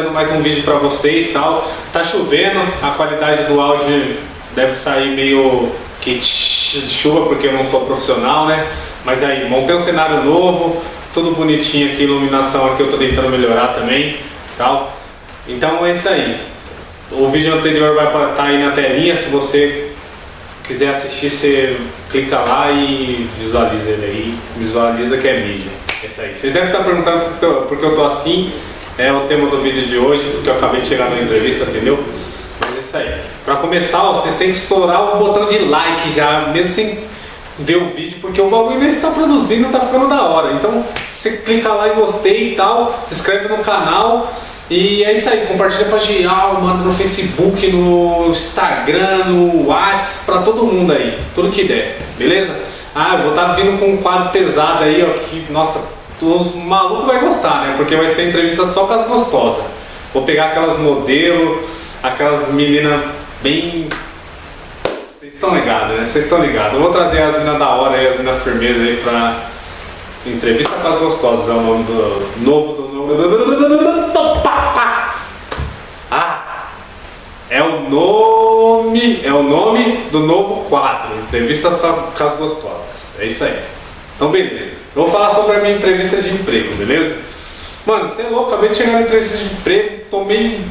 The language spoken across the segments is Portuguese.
trazendo mais um vídeo pra vocês e tal. Tá chovendo, a qualidade do áudio deve sair meio que de chuva, porque eu não sou profissional, né? Mas aí, montei um cenário novo, tudo bonitinho aqui, iluminação aqui eu tô tentando melhorar também, tal. Então é isso aí. O vídeo anterior vai estar aí na telinha, se você quiser assistir, você clica lá e visualiza ele aí, visualiza que é vídeo. É isso aí. Vocês devem estar perguntando porque eu tô assim, é o tema do vídeo de hoje, porque eu acabei de chegar na entrevista, entendeu? Mas é isso aí. Pra começar, ó, vocês têm que estourar o botão de like já, mesmo sem ver o vídeo, porque o bagulho nem está produzindo, tá ficando da hora. Então você clica lá em gostei e tal, se inscreve no canal. E é isso aí, compartilha pra geral, manda no Facebook, no Instagram, no WhatsApp, pra todo mundo aí, tudo que der, beleza? Ah, eu vou estar vindo com um quadro pesado aí, ó, que, nossa, os malucos vão gostar, né? Porque vai ser entrevista só com as gostosas. Vou pegar aquelas modelos, aquelas meninas bem... Vocês estão ligados, né? Vocês estão ligados. Eu vou trazer as meninas da hora aí, as meninas firmeza aí pra... Entrevista com as gostosas, é o nome do novo do... Ah! É o nome do novo quadro, Entrevista com as gostosas. É isso aí. Então beleza. Eu vou falar sobre a minha entrevista de emprego, beleza? Mano, você é louco, acabei de chegar na entrevista de emprego, tomei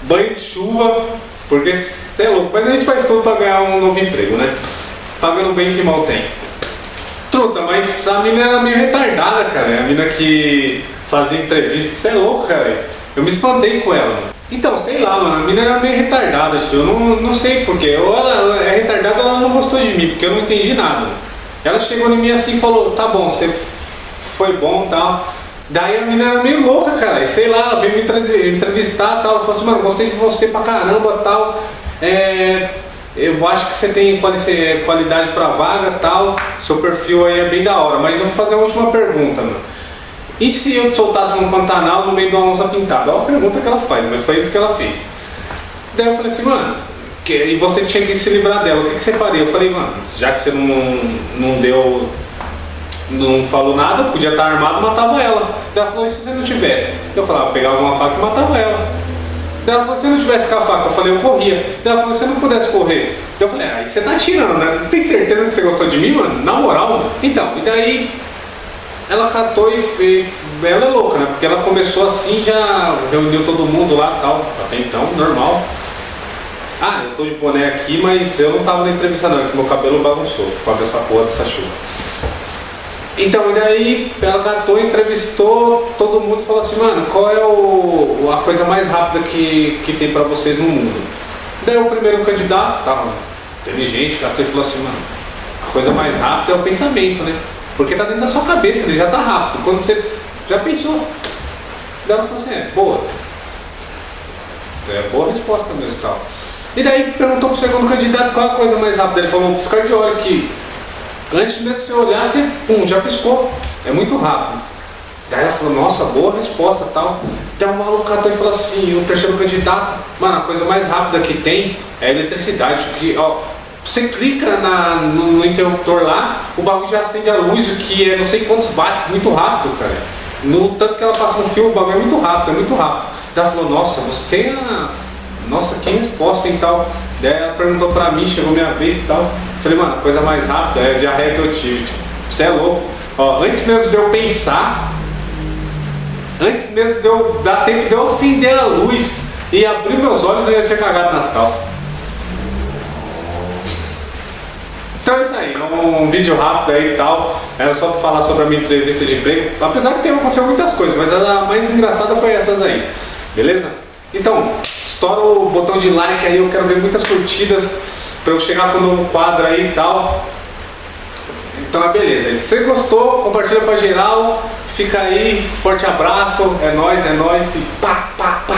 banho de chuva, porque você é louco, mas a gente faz tudo pra ganhar um novo emprego, né? Pagando bem que mal tem. Truta, mas a mina era meio retardada, cara. A mina que fazia entrevista, você é louco, cara. Eu me espantei com ela, mano. Então, sei lá, mano, a mina era meio retardada, eu não sei porquê. Ou ela é retardada ou ela não gostou de mim, porque eu não entendi nada. Ela chegou em mim assim e falou, tá bom, você foi bom e tal. Daí a mina era meio louca, cara. E sei lá, ela veio me entrevistar e tal. Ela falou assim, mano, gostei de você pra caramba e tal. Eu acho que você tem qualidade pra vaga e tal. Seu perfil aí é bem da hora. Mas eu vou fazer uma última pergunta, mano. E se eu te soltasse num Pantanal no meio de uma onça pintada? É uma pergunta que ela faz, mas foi isso que ela fez. Daí eu falei assim, mano, e você tinha que se livrar dela, o que você faria? Eu falei, mano, já que você não falou nada, podia estar armado, matava ela. Daí ela falou, e se você não tivesse? Eu falava, pegava uma faca e matava ela. Daí ela falou, se eu não tivesse com a faca, eu falei, eu corria. Daí ela falou, se eu não pudesse correr? Eu falei, aí você tá tirando, né? Não tem certeza que você gostou de mim, mano? Na moral? Então, e daí ela catou e ela é louca, né? Porque ela começou assim, já reuniu todo mundo lá e tal, até então, normal. Ah, eu tô de boné aqui, mas eu não tava na entrevista não, que meu cabelo bagunçou por causa dessa porra dessa chuva. Então, e daí ela catou, entrevistou todo mundo e falou assim, mano, qual é a coisa mais rápida que tem pra vocês no mundo? Daí o primeiro candidato, tava inteligente, catou e falou assim, mano, a coisa mais rápida é o pensamento, né? Porque tá dentro da sua cabeça, ele já tá rápido, quando você já pensou. Daí ela falou assim, boa. É boa resposta mesmo e tal. E daí perguntou pro segundo candidato qual a coisa mais rápida. Ele falou, um piscar de olho que antes mesmo de você olhar, você pum, já piscou. É muito rápido. Daí ela falou, nossa, boa resposta e tal. Daí o maluco catou e falou assim, o terceiro candidato, mano, a coisa mais rápida que tem é a eletricidade. Que, ó, você clica no interruptor lá, o bagulho já acende a luz, o que é não sei quantos watts, muito rápido, cara. No tanto que ela passa um fio, o bagulho é muito rápido, é muito rápido. Daí ela falou, nossa, você tem a... Nossa, que resposta e tal. Daí ela perguntou pra mim, chegou minha vez e tal. Falei, mano, a coisa mais rápida é a diarreia que eu tive. Tipo, você é louco. Ó, antes mesmo de eu pensar, antes mesmo de eu dar tempo de eu acender a luz e abrir meus olhos, eu já tinha cagado nas calças. Então é isso aí, um vídeo rápido aí e tal. Era só pra falar sobre a minha entrevista de emprego. Apesar de ter acontecido muitas coisas, mas a mais engraçada foi essas aí. Beleza? Então, estoura o botão de like aí, eu quero ver muitas curtidas pra eu chegar com um novo quadro aí e tal. Então é beleza. Se você gostou, compartilha pra geral. Fica aí, forte abraço, é nóis e pá, pá.